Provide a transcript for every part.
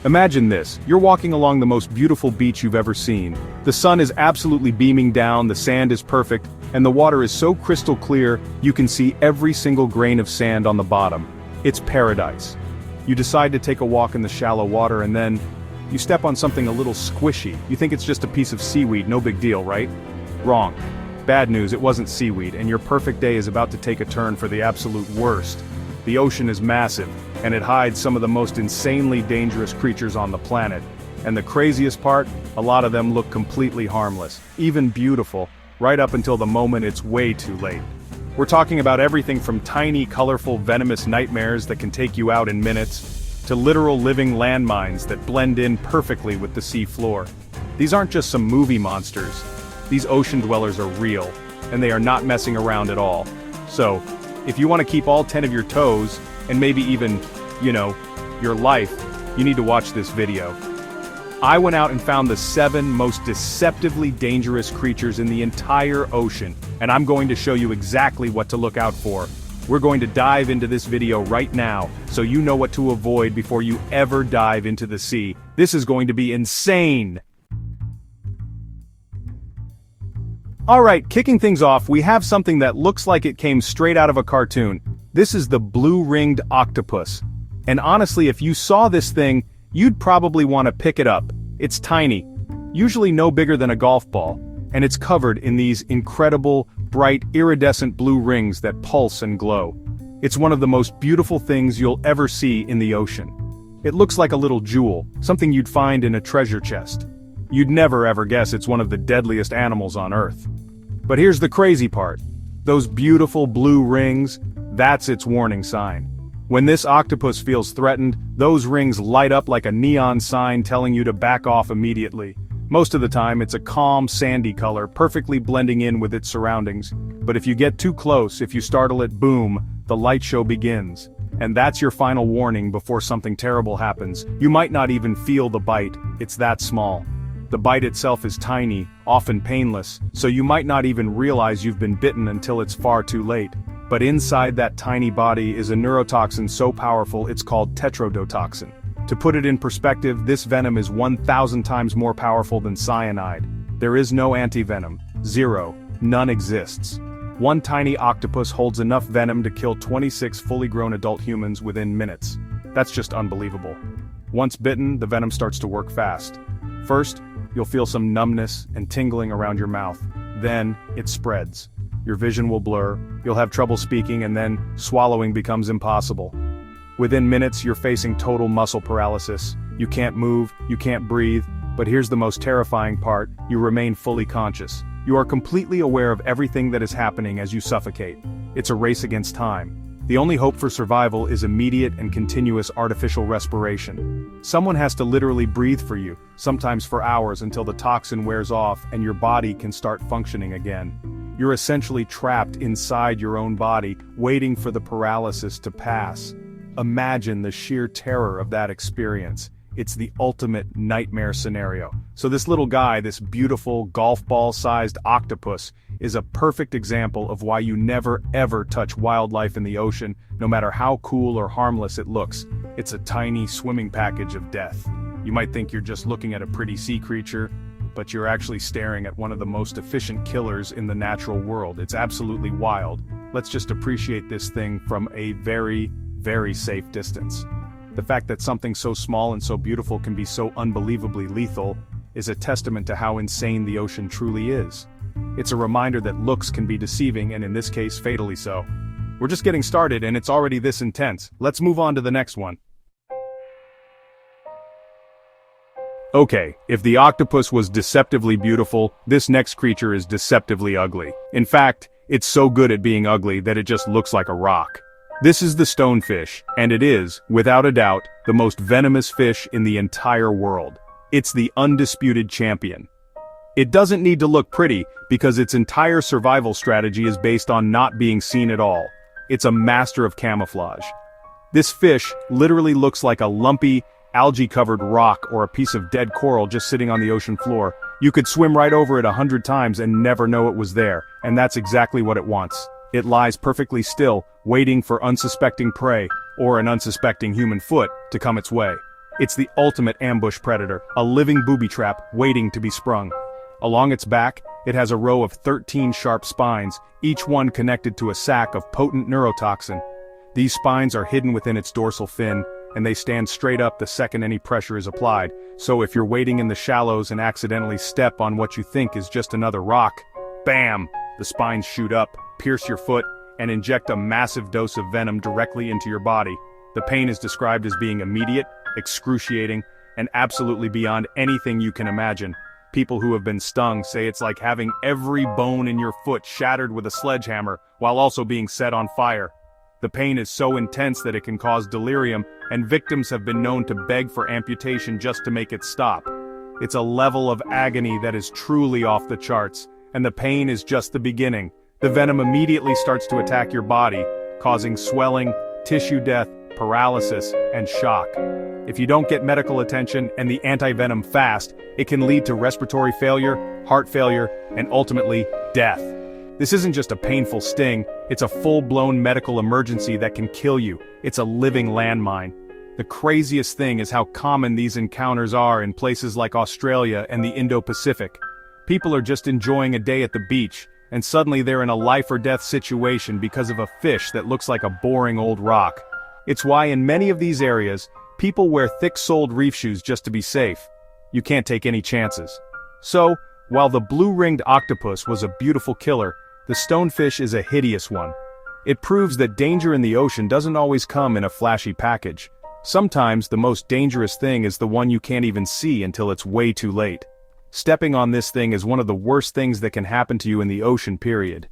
Imagine this, you're walking along the most beautiful beach you've ever seen. The sun is absolutely beaming down, the sand is perfect, and the water is so crystal clear, you can see every single grain of sand on the bottom. It's paradise. You decide to take a walk in the shallow water and then, you step on something a little squishy. You think it's just a piece of seaweed, no big deal, right? Wrong. Bad news, it wasn't seaweed, and your perfect day is about to take a turn for the absolute worst. The ocean is massive, and it hides some of the most insanely dangerous creatures on the planet. And the craziest part, a lot of them look completely harmless, even beautiful, right up until the moment it's way too late. We're talking about everything from tiny, colorful, venomous nightmares that can take you out in minutes, to literal living landmines that blend in perfectly with the sea floor. These aren't just some movie monsters. These ocean dwellers are real, and they are not messing around at all. So, if you want to keep all 10 of your toes, and maybe even, your life, you need to watch this video. I went out and found the 7 most deceptively dangerous creatures in the entire ocean, and I'm going to show you exactly what to look out for. We're going to dive into this video right now, so you know what to avoid before you ever dive into the sea. This is going to be insane! Alright, kicking things off, we have something that looks like it came straight out of a cartoon. This is the blue-ringed octopus. And honestly, if you saw this thing, you'd probably want to pick it up. It's tiny, usually no bigger than a golf ball, and it's covered in these incredible, bright, iridescent blue rings that pulse and glow. It's one of the most beautiful things you'll ever see in the ocean. It looks like a little jewel, something you'd find in a treasure chest. You'd never ever guess it's one of the deadliest animals on Earth. But here's the crazy part. Those beautiful blue rings, that's its warning sign. When this octopus feels threatened, those rings light up like a neon sign telling you to back off immediately. Most of the time, it's a calm, sandy color, perfectly blending in with its surroundings. But if you get too close, if you startle it, boom, the light show begins. And that's your final warning before something terrible happens. You might not even feel the bite, it's that small. The bite itself is tiny, often painless, so you might not even realize you've been bitten until it's far too late. But inside that tiny body is a neurotoxin so powerful it's called tetrodotoxin. To put it in perspective, this venom is 1,000 times more powerful than cyanide. There is no antivenom. Zero. None exists. One tiny octopus holds enough venom to kill 26 fully grown adult humans within minutes. That's just unbelievable. Once bitten, the venom starts to work fast. First, you'll feel some numbness and tingling around your mouth. Then, it spreads. Your vision will blur, you'll have trouble speaking, and then, swallowing becomes impossible. Within minutes, you're facing total muscle paralysis. You can't move, you can't breathe, but here's the most terrifying part, you remain fully conscious. You are completely aware of everything that is happening as you suffocate. It's a race against time. The only hope for survival is immediate and continuous artificial respiration. Someone has to literally breathe for you, sometimes for hours until the toxin wears off and your body can start functioning again. You're essentially trapped inside your own body, waiting for the paralysis to pass. Imagine the sheer terror of that experience. It's the ultimate nightmare scenario. So this little guy, this beautiful golf ball-sized octopus, is a perfect example of why you never ever touch wildlife in the ocean, no matter how cool or harmless it looks. It's a tiny swimming package of death. You might think you're just looking at a pretty sea creature, but you're actually staring at one of the most efficient killers in the natural world. It's absolutely wild. Let's just appreciate this thing from a very, very safe distance. The fact that something so small and so beautiful can be so unbelievably lethal is a testament to how insane the ocean truly is. It's a reminder that looks can be deceiving, and in this case, fatally so. We're just getting started and it's already this intense. Let's move on to the next one. Okay, if the octopus was deceptively beautiful, this next creature is deceptively ugly. In fact, it's so good at being ugly that it just looks like a rock. This is the stonefish, and it is, without a doubt, the most venomous fish in the entire world. It's the undisputed champion. It doesn't need to look pretty, because its entire survival strategy is based on not being seen at all. It's a master of camouflage. This fish literally looks like a lumpy, algae-covered rock or a piece of dead coral just sitting on the ocean floor. You could swim right over it 100 times and never know it was there, and that's exactly what it wants. It lies perfectly still, waiting for unsuspecting prey, or an unsuspecting human foot, to come its way. It's the ultimate ambush predator, a living booby trap waiting to be sprung. Along its back, it has a row of 13 sharp spines, each one connected to a sac of potent neurotoxin. These spines are hidden within its dorsal fin, and they stand straight up the second any pressure is applied, so if you're wading in the shallows and accidentally step on what you think is just another rock, bam! The spines shoot up, pierce your foot, and inject a massive dose of venom directly into your body. The pain is described as being immediate, excruciating, and absolutely beyond anything you can imagine. People who have been stung say it's like having every bone in your foot shattered with a sledgehammer, while also being set on fire. The pain is so intense that it can cause delirium, and victims have been known to beg for amputation just to make it stop. It's a level of agony that is truly off the charts, and the pain is just the beginning. The venom immediately starts to attack your body, causing swelling, tissue death, paralysis, and shock. If you don't get medical attention and the anti-venom fast, it can lead to respiratory failure, heart failure, and ultimately, death. This isn't just a painful sting, it's a full-blown medical emergency that can kill you. It's a living landmine. The craziest thing is how common these encounters are in places like Australia and the Indo-Pacific. People are just enjoying a day at the beach, and suddenly they're in a life-or-death situation because of a fish that looks like a boring old rock. It's why in many of these areas, people wear thick-soled reef shoes just to be safe. You can't take any chances. So, while the blue-ringed octopus was a beautiful killer, the stonefish is a hideous one. It proves that danger in the ocean doesn't always come in a flashy package. Sometimes the most dangerous thing is the one you can't even see until it's way too late. Stepping on this thing is one of the worst things that can happen to you in the ocean, period.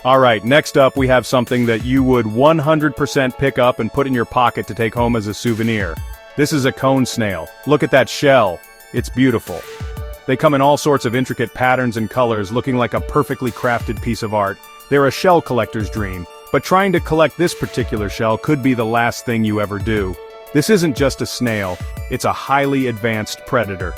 Alright, next up we have something that you would 100% pick up and put in your pocket to take home as a souvenir. This is a cone snail. Look at that shell. It's beautiful. They come in all sorts of intricate patterns and colors, looking like a perfectly crafted piece of art. They're a shell collector's dream, but trying to collect this particular shell could be the last thing you ever do. This isn't just a snail, it's a highly advanced predator.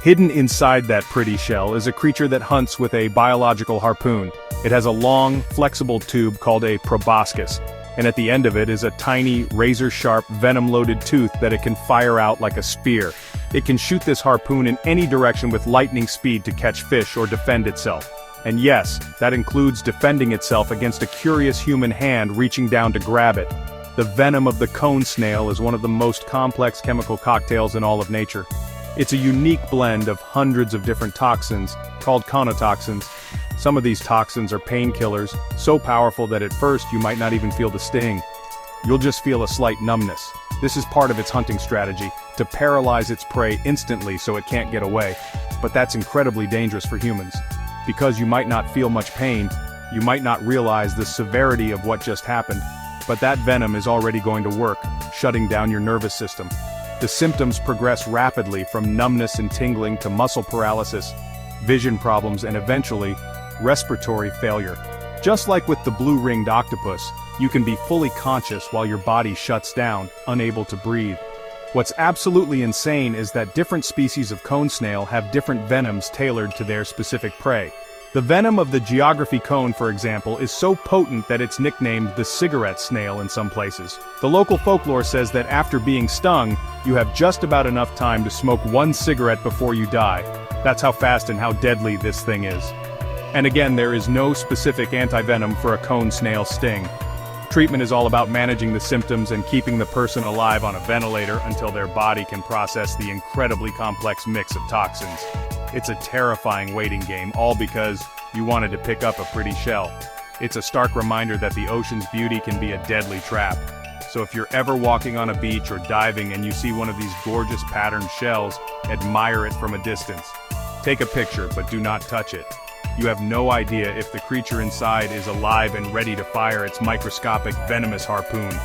Hidden inside that pretty shell is a creature that hunts with a biological harpoon. It has a long, flexible tube called a proboscis, and at the end of it is a tiny, razor-sharp, venom-loaded tooth that it can fire out like a spear. It can shoot this harpoon in any direction with lightning speed to catch fish or defend itself. And yes, that includes defending itself against a curious human hand reaching down to grab it. The venom of the cone snail is one of the most complex chemical cocktails in all of nature. It's a unique blend of hundreds of different toxins, called conotoxins. Some of these toxins are painkillers, so powerful that at first you might not even feel the sting. You'll just feel a slight numbness. This is part of its hunting strategy, to paralyze its prey instantly so it can't get away. But that's incredibly dangerous for humans. Because you might not feel much pain, you might not realize the severity of what just happened, but that venom is already going to work, shutting down your nervous system. The symptoms progress rapidly from numbness and tingling to muscle paralysis, vision problems, and eventually, respiratory failure. Just like with the blue-ringed octopus, you can be fully conscious while your body shuts down, unable to breathe. What's absolutely insane is that different species of cone snail have different venoms tailored to their specific prey. The venom of the geography cone, for example, is so potent that it's nicknamed the cigarette snail in some places. The local folklore says that after being stung, you have just about enough time to smoke one cigarette before you die. That's how fast and how deadly this thing is. And again, there is no specific anti-venom for a cone snail sting. Treatment is all about managing the symptoms and keeping the person alive on a ventilator until their body can process the incredibly complex mix of toxins. It's a terrifying waiting game, all because you wanted to pick up a pretty shell. It's a stark reminder that the ocean's beauty can be a deadly trap. So if you're ever walking on a beach or diving and you see one of these gorgeous patterned shells, admire it from a distance. Take a picture, but do not touch it. You have no idea if the creature inside is alive and ready to fire its microscopic venomous harpoon.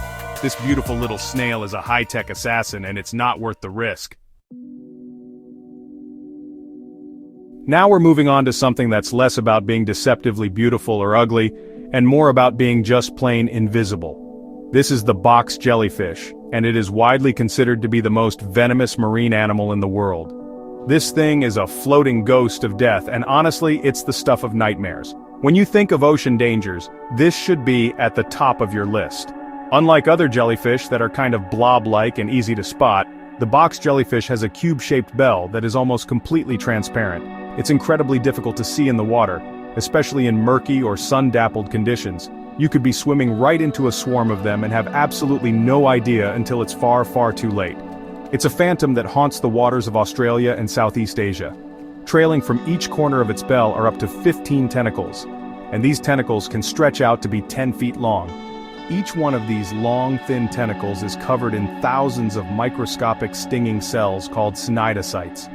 This beautiful little snail is a high-tech assassin, and it's not worth the risk. Now we're moving on to something that's less about being deceptively beautiful or ugly, and more about being just plain invisible. This is the box jellyfish, and it is widely considered to be the most venomous marine animal in the world. This thing is a floating ghost of death, and honestly, it's the stuff of nightmares. When you think of ocean dangers, this should be at the top of your list. Unlike other jellyfish that are kind of blob-like and easy to spot, the box jellyfish has a cube-shaped bell that is almost completely transparent. It's incredibly difficult to see in the water, especially in murky or sun-dappled conditions. You could be swimming right into a swarm of them and have absolutely no idea until it's far, far too late. It's a phantom that haunts the waters of Australia and Southeast Asia. Trailing from each corner of its bell are up to 15 tentacles, and these tentacles can stretch out to be 10 feet long. Each one of these long, thin tentacles is covered in thousands of microscopic stinging cells called cnidocytes.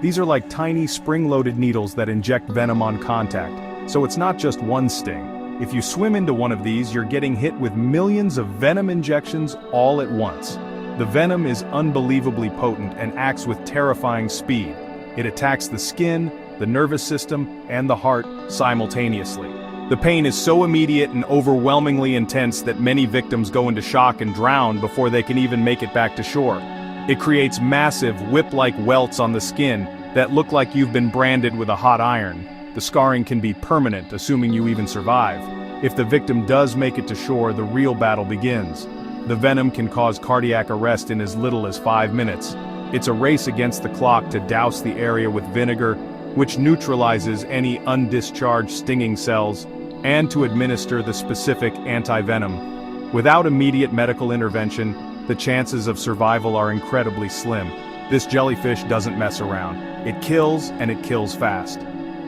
These are like tiny spring-loaded needles that inject venom on contact, so it's not just one sting. If you swim into one of these, you're getting hit with millions of venom injections all at once. The venom is unbelievably potent and acts with terrifying speed. It attacks the skin, the nervous system, and the heart simultaneously. The pain is so immediate and overwhelmingly intense that many victims go into shock and drown before they can even make it back to shore. It creates massive, whip-like welts on the skin that look like you've been branded with a hot iron. The scarring can be permanent, assuming you even survive. If the victim does make it to shore, the real battle begins. The venom can cause cardiac arrest in as little as 5 minutes. It's a race against the clock to douse the area with vinegar, which neutralizes any undischarged stinging cells, and to administer the specific anti-venom. Without immediate medical intervention, the chances of survival are incredibly slim. This jellyfish doesn't mess around. It kills, and it kills fast.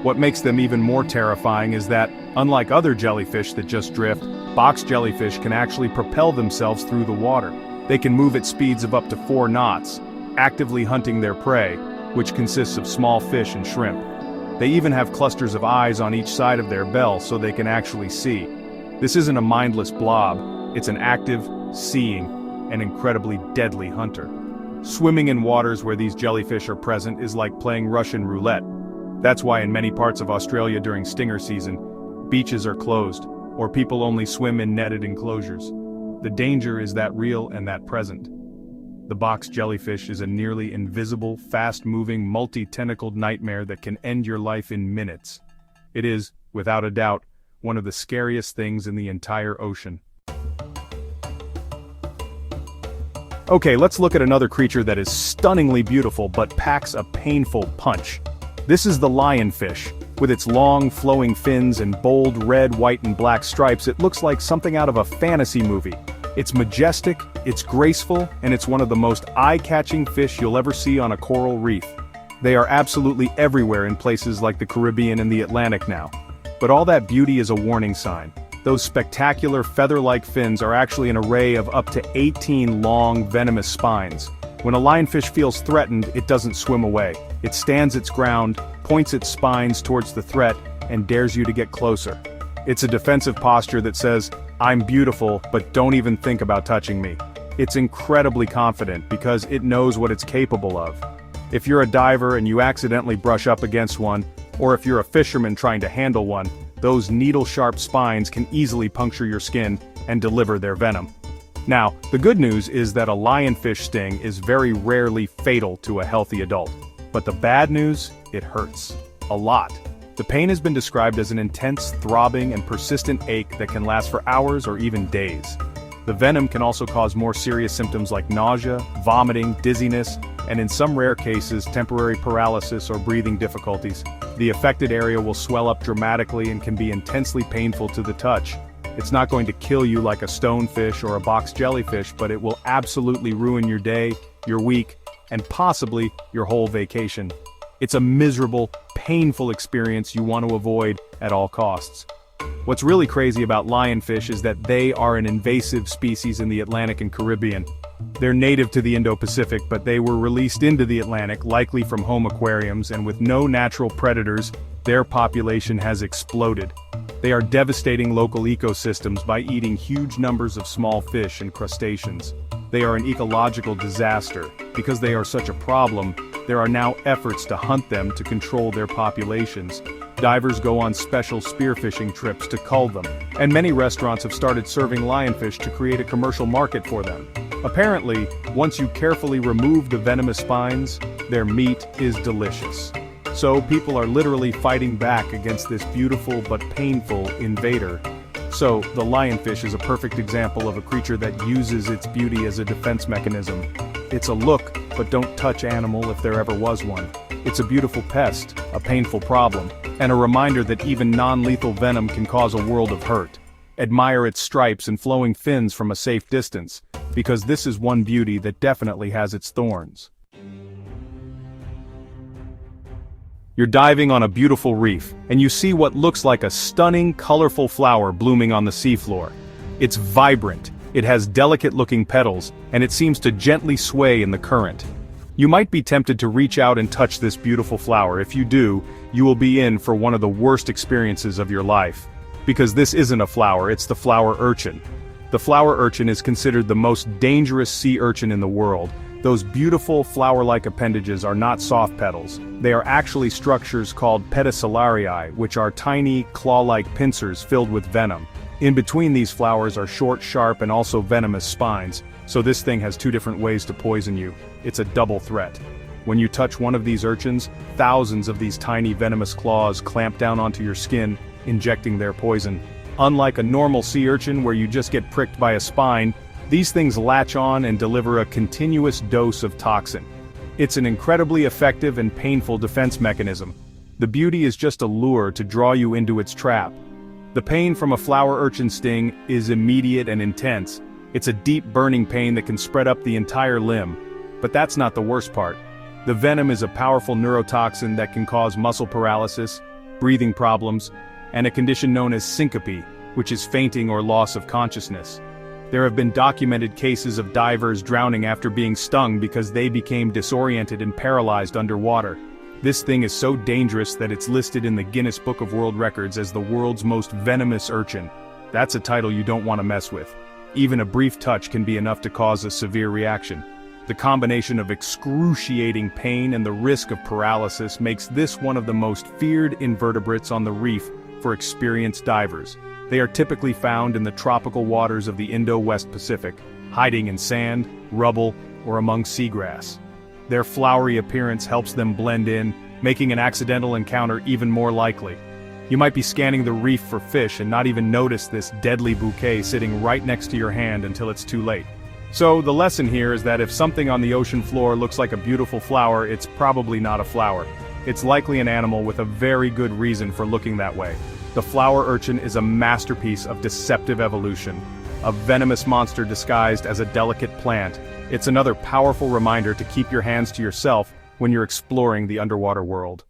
What makes them even more terrifying is that, unlike other jellyfish that just drift, box jellyfish can actually propel themselves through the water. They can move at speeds of up to 4 knots, actively hunting their prey, which consists of small fish and shrimp. They even have clusters of eyes on each side of their bell so they can actually see. This isn't a mindless blob, it's an active, seeing, and incredibly deadly hunter. Swimming in waters where these jellyfish are present is like playing Russian roulette. That's why in many parts of Australia during stinger season, beaches are closed, or people only swim in netted enclosures. The danger is that real and that present. The box jellyfish is a nearly invisible, fast-moving, multi-tentacled nightmare that can end your life in minutes. It is, without a doubt, one of the scariest things in the entire ocean. Okay, let's look at another creature that is stunningly beautiful but packs a painful punch. This is the lionfish. With its long, flowing fins and bold red, white, and black stripes, it looks like something out of a fantasy movie. It's majestic, it's graceful, and it's one of the most eye-catching fish you'll ever see on a coral reef. They are absolutely everywhere in places like the Caribbean and the Atlantic now. But all that beauty is a warning sign. Those spectacular feather-like fins are actually an array of up to 18 long, venomous spines. When a lionfish feels threatened, it doesn't swim away. It stands its ground, points its spines towards the threat, and dares you to get closer. It's a defensive posture that says, "I'm beautiful, but don't even think about touching me." It's incredibly confident because it knows what it's capable of. If you're a diver and you accidentally brush up against one, or if you're a fisherman trying to handle one, those needle-sharp spines can easily puncture your skin and deliver their venom. Now, the good news is that a lionfish sting is very rarely fatal to a healthy adult. But the bad news, it hurts. A lot. The pain has been described as an intense, throbbing, and persistent ache that can last for hours or even days. The venom can also cause more serious symptoms like nausea, vomiting, dizziness, and in some rare cases, temporary paralysis or breathing difficulties. The affected area will swell up dramatically and can be intensely painful to the touch. It's not going to kill you like a stonefish or a box jellyfish, but it will absolutely ruin your day, your week, and possibly your whole vacation. It's a miserable, painful experience you want to avoid at all costs. What's really crazy about lionfish is that they are an invasive species in the Atlantic and Caribbean. They're native to the Indo-Pacific, but they were released into the Atlantic, likely from home aquariums, and with no natural predators, their population has exploded. They are devastating local ecosystems by eating huge numbers of small fish and crustaceans. They are an ecological disaster. Because they are such a problem, there are now efforts to hunt them to control their populations. Divers go on special spearfishing trips to cull them, and many restaurants have started serving lionfish to create a commercial market for them. Apparently, once you carefully remove the venomous spines, their meat is delicious. So people are literally fighting back against this beautiful but painful invader. So, the lionfish is a perfect example of a creature that uses its beauty as a defense mechanism. It's a look, but don't touch animal if there ever was one. It's a beautiful pest, a painful problem, and a reminder that even non-lethal venom can cause a world of hurt. Admire its stripes and flowing fins from a safe distance, because this is one beauty that definitely has its thorns. You're diving on a beautiful reef, and you see what looks like a stunning, colorful flower blooming on the seafloor. It's vibrant, it has delicate-looking petals, and it seems to gently sway in the current. You might be tempted to reach out and touch this beautiful flower. If you do, you will be in for one of the worst experiences of your life. Because this isn't a flower, it's the flower urchin. The flower urchin is considered the most dangerous sea urchin in the world. Those beautiful flower-like appendages are not soft petals. They are actually structures called pedicellariae, which are tiny, claw-like pincers filled with venom. In between these flowers are short, sharp, and also venomous spines, so this thing has two different ways to poison you. It's a double threat. When you touch one of these urchins, thousands of these tiny venomous claws clamp down onto your skin, injecting their poison. Unlike a normal sea urchin where you just get pricked by a spine, these things latch on and deliver a continuous dose of toxin. It's an incredibly effective and painful defense mechanism. The beauty is just a lure to draw you into its trap. The pain from a flower urchin sting is immediate and intense. It's a deep burning pain that can spread up the entire limb. But that's not the worst part. The venom is a powerful neurotoxin that can cause muscle paralysis, breathing problems, and a condition known as syncope, which is fainting or loss of consciousness. There have been documented cases of divers drowning after being stung because they became disoriented and paralyzed underwater. This thing is so dangerous that it's listed in the Guinness Book of World Records as the world's most venomous urchin. That's a title you don't want to mess with. Even a brief touch can be enough to cause a severe reaction. The combination of excruciating pain and the risk of paralysis makes this one of the most feared invertebrates on the reef for experienced divers. They are typically found in the tropical waters of the Indo-West Pacific, hiding in sand, rubble, or among seagrass. Their flowery appearance helps them blend in, making an accidental encounter even more likely. You might be scanning the reef for fish and not even notice this deadly bouquet sitting right next to your hand until it's too late. So the lesson here is that if something on the ocean floor looks like a beautiful flower, it's probably not a flower. It's likely an animal with a very good reason for looking that way. The flower urchin is a masterpiece of deceptive evolution, a venomous monster disguised as a delicate plant. It's another powerful reminder to keep your hands to yourself when you're exploring the underwater world.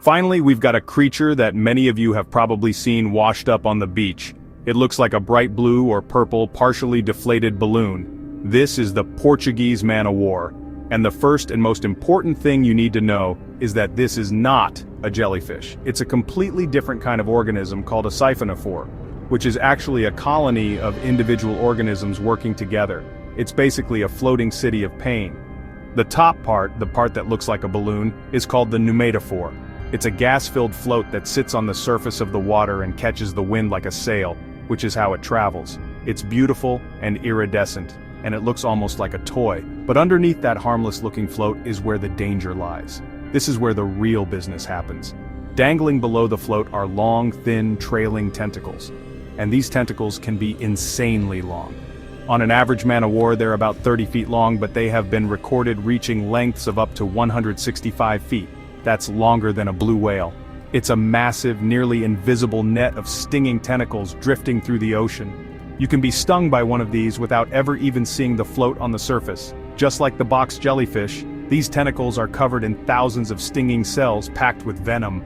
Finally, we've got a creature that many of you have probably seen washed up on the beach. It looks like a bright blue or purple, partially deflated balloon. This is the Portuguese man-o-war. And the first and most important thing you need to know is that this is not a jellyfish. It's a completely different kind of organism called a siphonophore, which is actually a colony of individual organisms working together. It's basically a floating city of pain. The top part, the part that looks like a balloon, is called the pneumatophore. It's a gas-filled float that sits on the surface of the water and catches the wind like a sail, which is how it travels. It's beautiful and iridescent, and it looks almost like a toy. But underneath that harmless-looking float is where the danger lies. This is where the real business happens. Dangling below the float are long, thin, trailing tentacles. And these tentacles can be insanely long. On an average man-o-war, they're about 30 feet long, but they have been recorded reaching lengths of up to 165 feet. That's longer than a blue whale. It's a massive, nearly invisible net of stinging tentacles drifting through the ocean. You can be stung by one of these without ever even seeing the float on the surface. Just like the box jellyfish, these tentacles are covered in thousands of stinging cells packed with venom.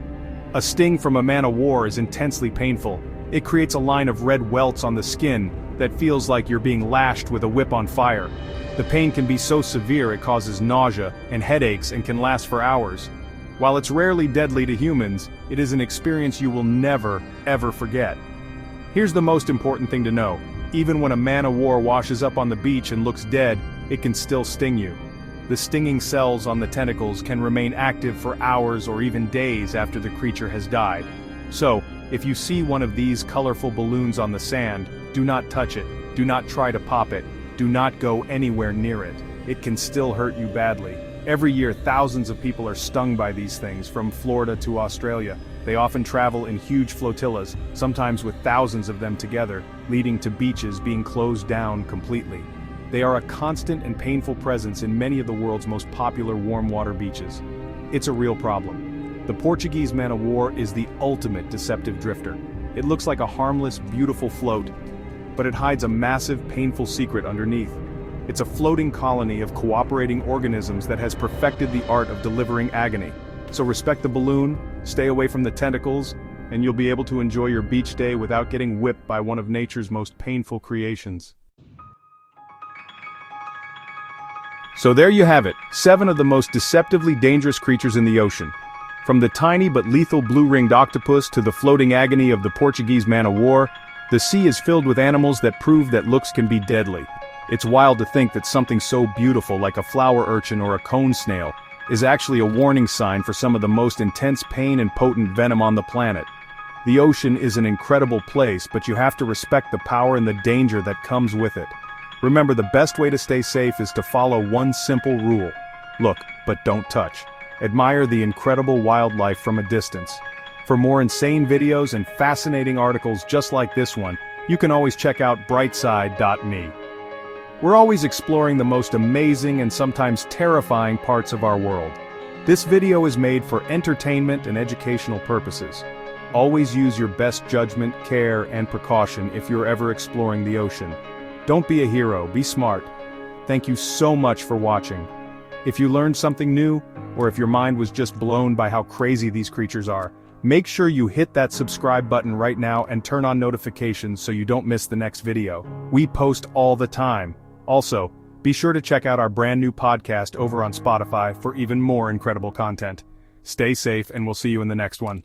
A sting from a man-o-war is intensely painful. It creates a line of red welts on the skin that feels like you're being lashed with a whip on fire. The pain can be so severe it causes nausea and headaches and can last for hours. While it's rarely deadly to humans, it is an experience you will never, ever forget. Here's the most important thing to know. Even when a man-o-war washes up on the beach and looks dead, it can still sting you. The stinging cells on the tentacles can remain active for hours or even days after the creature has died. So, if you see one of these colorful balloons on the sand, do not touch it, do not try to pop it, do not go anywhere near it. It can still hurt you badly. Every year, thousands of people are stung by these things, from Florida to Australia. They often travel in huge flotillas, sometimes with thousands of them together, leading to beaches being closed down completely. They are a constant and painful presence in many of the world's most popular warm water beaches. It's a real problem. The Portuguese man-o-war is the ultimate deceptive drifter. It looks like a harmless, beautiful float, but it hides a massive, painful secret underneath. It's a floating colony of cooperating organisms that has perfected the art of delivering agony. So respect the balloon, stay away from the tentacles, and you'll be able to enjoy your beach day without getting whipped by one of nature's most painful creations. So there you have it, 7 of the most deceptively dangerous creatures in the ocean. From the tiny but lethal blue-ringed octopus to the floating agony of the Portuguese man-o-war, the sea is filled with animals that prove that looks can be deadly. It's wild to think that something so beautiful like a flower urchin or a cone snail is actually a warning sign for some of the most intense pain and potent venom on the planet. The ocean is an incredible place, but you have to respect the power and the danger that comes with it. Remember, the best way to stay safe is to follow one simple rule. Look, but don't touch. Admire the incredible wildlife from a distance. For more insane videos and fascinating articles just like this one, you can always check out brightside.me. We're always exploring the most amazing and sometimes terrifying parts of our world. This video is made for entertainment and educational purposes. Always use your best judgment, care, and precaution if you're ever exploring the ocean. Don't be a hero, be smart. Thank you so much for watching. If you learned something new, or if your mind was just blown by how crazy these creatures are, make sure you hit that subscribe button right now and turn on notifications so you don't miss the next video. We post all the time. Also, be sure to check out our brand new podcast over on Spotify for even more incredible content. Stay safe and we'll see you in the next one.